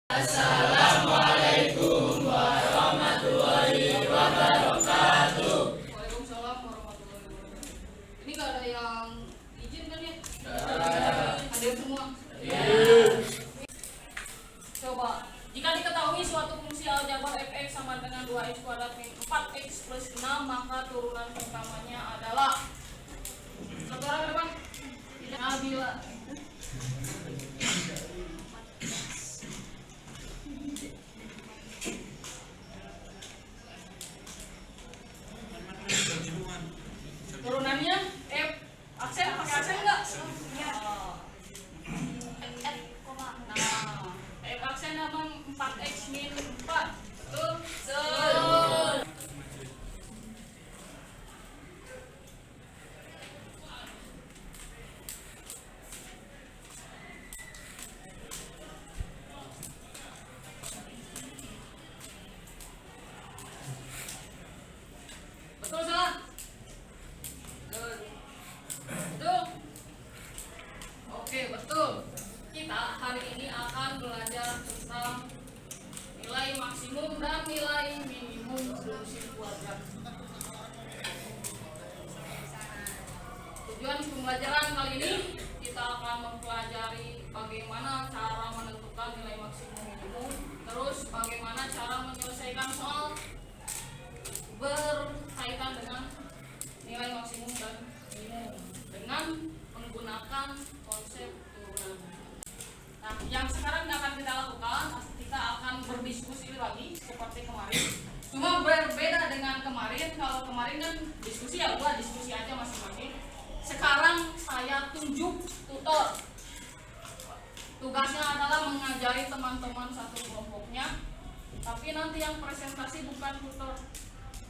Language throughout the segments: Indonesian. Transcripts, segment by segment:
Assalamualaikum warahmatullahi wabarakatuh. Waalaikumsalam warahmatullahi wabarakatuh. Ini gak ada yang izin kan ya? Ada yang semua? Coba, jika diketahui suatu fungsi aljabar fx sama dengan 2x kuadrat min 4x plus 6, maka turunan pertamanya adalah satu orang ke depan. Nabila. Turunannya F aksen, pakai aksen enggak? Iya. Nah, F aksen apa 4x min 4. Tuh, betul salah? Betul. Oke, betul. Kita hari ini akan belajar tentang nilai maksimum dan nilai minimum fungsi kuadrat. Tujuan pembelajaran kali ini kita akan mempelajari bagaimana cara menentukan nilai maksimum minimum, terus bagaimana cara menyelesaikan soal berkaitan dengan nilai maksimum dan minimum dengan menggunakan konsep turunan. Nah, yang sekarang akan kita lakukan, kita akan berdiskusi lagi seperti kemarin. Cuma berbeda dengan kemarin. Kalau kemarin kan diskusi ya udah diskusi aja masing-masing. Sekarang saya tunjuk tutor. Tugasnya adalah mengajari teman-teman satu kelompoknya. Tapi nanti yang presentasi bukan tutor,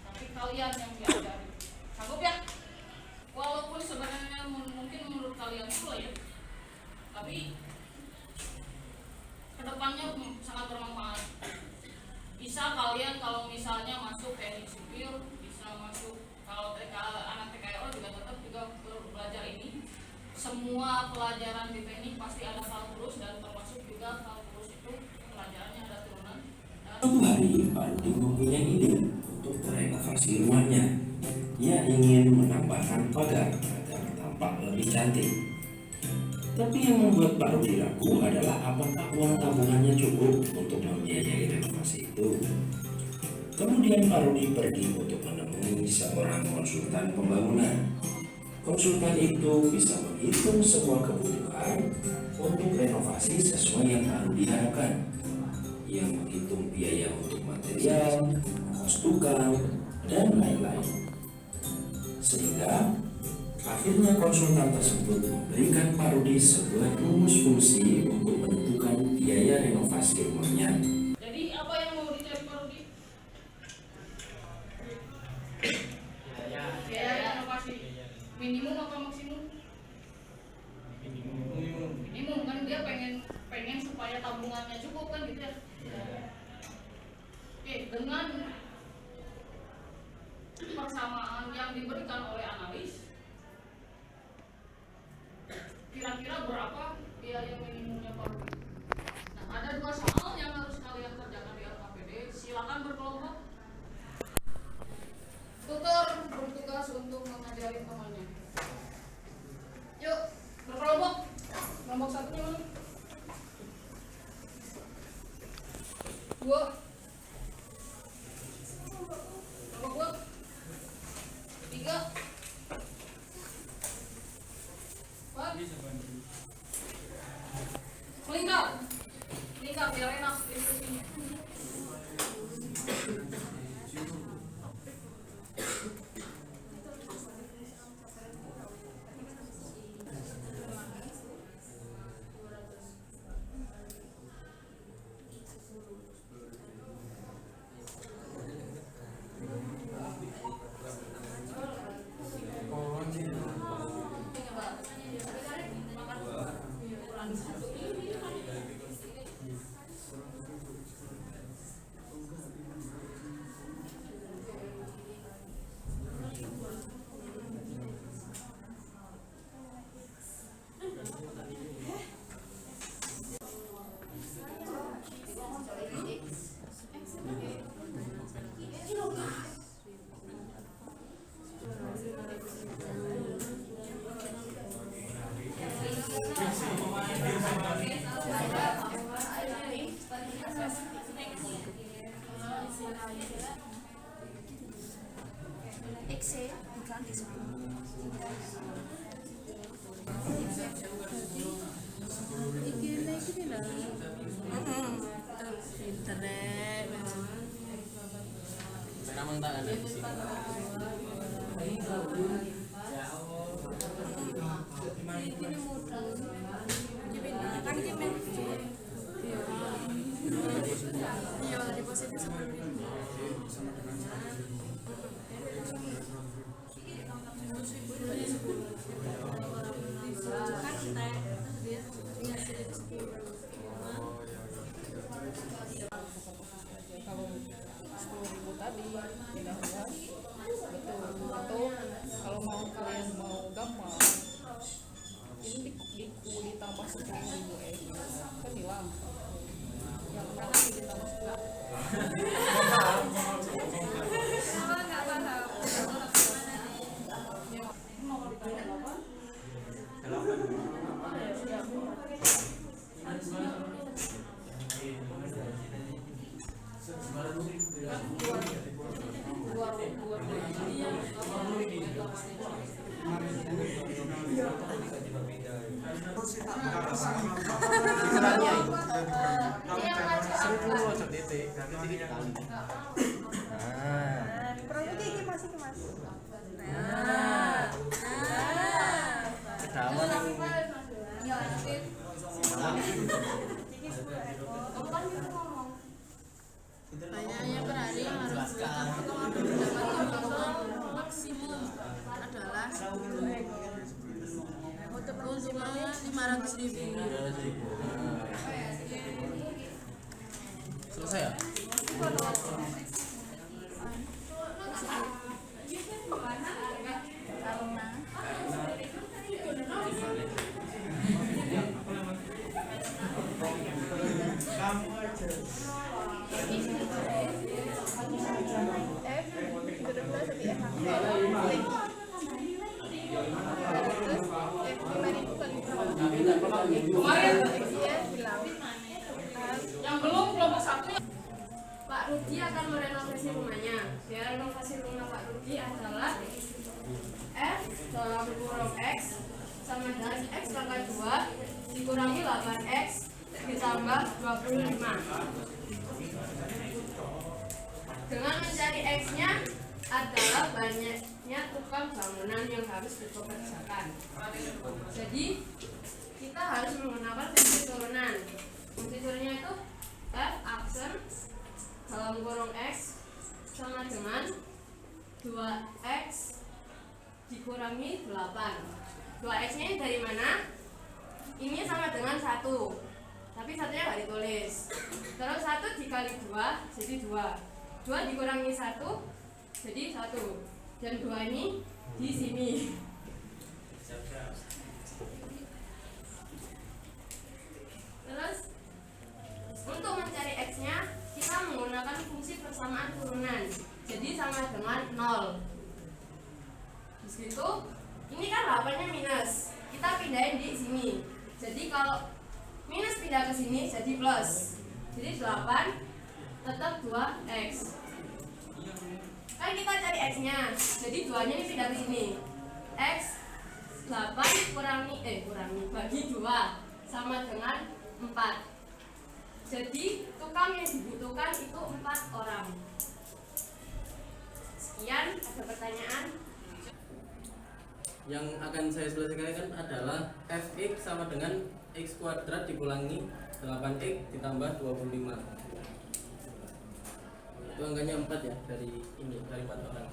tapi kalian yang diajari. Sanggup ya? Walaupun sebenarnya mungkin menurut kalian sulit, tapi kedepannya sangat bermanfaat. Bisa kalian kalau misalnya masuk teknik sipil, bisa masuk kalau anak TKRO juga tetap juga belajar ini. Semua pelajaran di teknik pasti ada kalkulus, dan termasuk juga kalkulus itu pelajarannya ada turunan. Suatu hari Pak Rudi mempunyai ide untuk merenovasi rumahnya. Ia ingin menambahkan pagar agar tampak lebih cantik. Tapi yang membuat Pak Rudi ragu adalah apakah uang tabungannya cukup untuk membiayai renovasi itu. Kemudian Pak Rudi pergi untuk menemui seorang konsultan pembangunan. Konsultan itu bisa menghitung semua kebutuhan untuk renovasi sesuai yang Pak Rudi harapkan. Ia menghitung biaya untuk material, kos tukang, dan lain-lain. Sehingga akhirnya konsultan tersebut memberikan Pak Rudi sebuah rumus fungsi untuk menentukan biaya renovasi rumahnya. Jadi apa yang mau dicari Pak Rudi? Biaya renovasi. Minimum apa maksimum? Minimum kan dia pengen supaya tabungannya cukup kan gitu ya. Oke, dengan persamaan yang diberikan oleh analis, kira-kira berapa biaya minimumnya Pak Rudi? Nah, ada dua soal yang harus kalian kerjakan di LKPD. Silakan berkelompok. Tutor bertugas untuk mengajari temannya. Yuk, berkelompok. Kelompok satunya mana? 2. Kelompok 2. 3. 4. Melingkar biar enak diskusinya. Terima Namang tak ada di sini. Kalau 10.000 tadi tidak luas betul, atau kalau mau kalian mau gampang ini ditambah 10.000 kan hilang yang kanan ditambah Banyaknya berani yang harus maksimum adalah maksimal 500.000. Selesai ya? yang belum kelompok 1. Pak Rudi akan merenovasi rumahnya. Biaya renovasi rumah Pak Rudi adalah F dalam kurung X sama dengan X pangkat 2 dikurangi 8X ditambah 25. Dengan mencari X-nya adalah banyaknya tukang bangunan yang harus dipekerjakan. Jadi kita harus menggunakan fungsi turunan. Fungsi turunnya itu F aksen dalam kurung X sama dengan 2X dikurangi 8. 2X nya dari mana? Ini sama dengan 1, tapi satunya nggak ditulis. Terus 1 dikali 2 jadi 2. 2 dikurangi 1 jadi 1. Dan 2 ini di sini. Terus untuk mencari X-nya kita menggunakan fungsi persamaan turunan. Jadi sama dengan 0. Di situ ini kan 8-nya minus. Kita pindahin di sini. Jadi kalau minus pindah ke sini jadi plus. Jadi 8 tetap 2X. Kan kita cari X-nya. Jadi 2-nya ini pindah ke sini. X 8 kurangi bagi 2 sama dengan 4. Jadi tukang yang dibutuhkan itu 4 orang. Sekian, ada pertanyaan? Yang akan saya selesaikan adalah fx sama dengan x kuadrat dikurangi 8x ditambah 25. Itu angkanya 4 ya, dari 4 orang.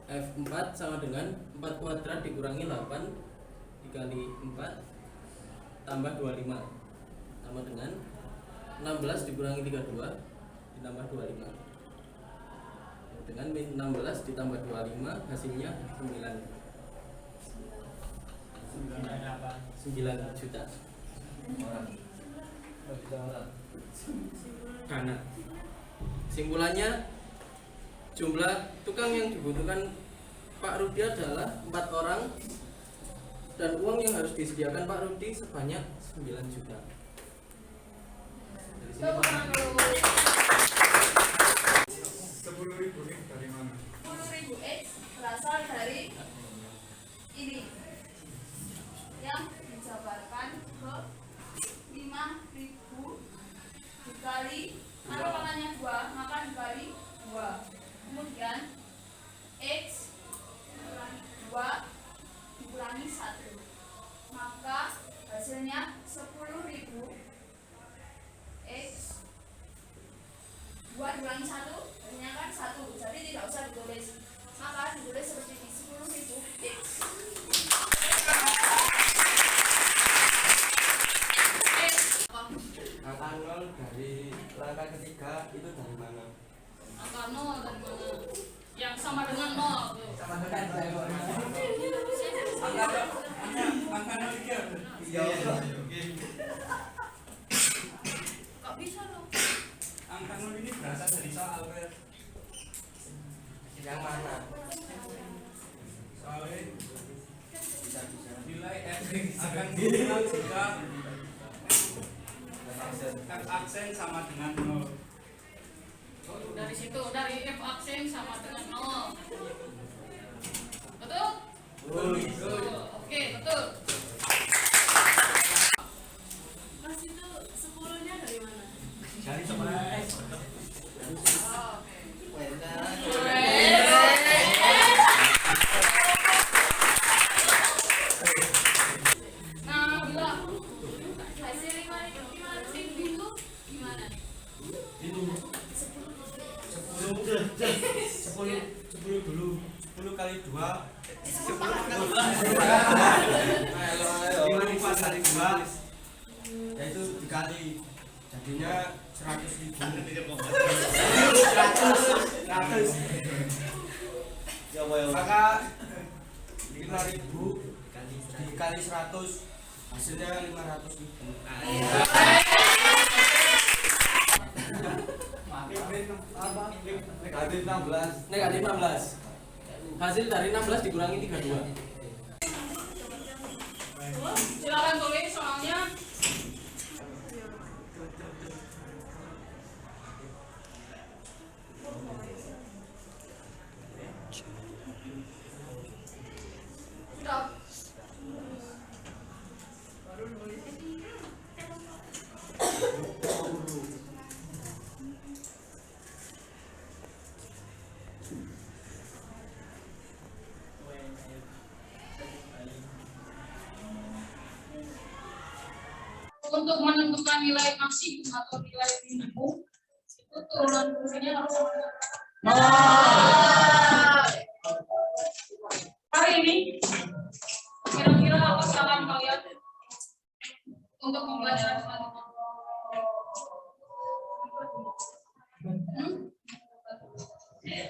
F4 sama dengan 4 kuadrat dikurangi 8 dikali 4 tambah 25 sama dengan 16 dikurangi 32 ditambah 25. Dengan 16 ditambah 25 hasilnya 9 juta. Dana. Simpulannya, jumlah tukang yang dibutuhkan Pak Rudi adalah 4 orang dan uang yang harus disediakan Pak Rudi sebanyak 9 juta. Dari sini Pak. 10.000 ini dari mana? 10.000 X berasal dari ini yang dijabarkan ke 5.000 dikali dikurangi 1, maka hasilnya 10.000 X 2 dikurangi 1 hasilnya kan 1, jadi tidak usah ditulis, maka ditulis seperti ini 10.000 X. Angka 0 dari langkah ketiga itu dari mana? Angka 0 dari mana? Yang sama dengan 0. Sama dengan angka 0 dia. Kok bisa dong? Angka 0 ini berasal dari soal Yang mana? soalnya nilai f akan berkurang jika f aksen sama dengan 0. Dari situ, dari f aksen sama dengan 0. Betul? Betul. Oke, betul. Mas itu 10-nya dari mana? Dari sebelah. Nah, bila Hasil 5.000 itu gimana? 10 dulu. 10 kali 2 5 lipat dari 2 yaitu dikali jadinya 100.000. 100 maka 5.000 dikali 100 hasilnya 500.000. Negatif 16. Negatif 16. Hasil dari 16 dikurangi 32. silakan tulis soalnya. Stop. Untuk menentukan nilai maksimum atau nilai minimum itu turunan fungsinya harus sama dengan hari ini kira-kira apa saran kalian untuk pembelajaran selanjutnya?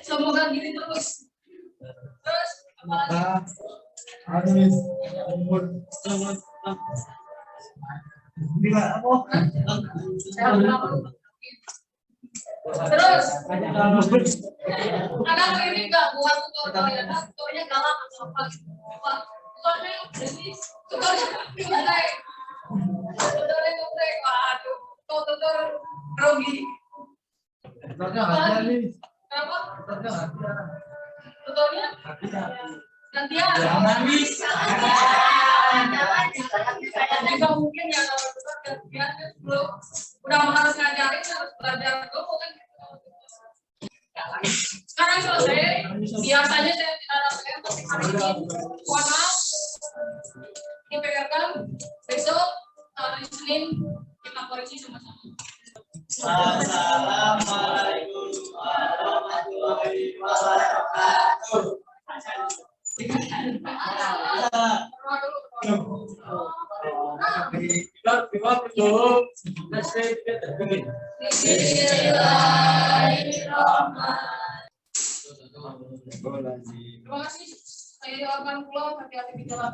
Semoga gini terus. Terus apa lagi? Terus ada ini enggak buat tutor kalian? Tutornya galak atau apa gitu? Tutornya jadi tutornya gimana? Tutornya tutor, waduh, tutor grogi. Kenapa? Tutornya gantian. Jangan bisa. Juga mungkin ya kalau tutor gantian belum udah harus ngajarin harus belajar dulu kan. Sekarang selesai. Biasanya saya tidak ada PR tapi hari ini mohon maaf ini PR kan besok hari Senin kita koreksi sama-sama. Assalamualaikum warahmatullahi wabarakatuh. Terima kasih. Saya akan pulang hati-hati di jalan.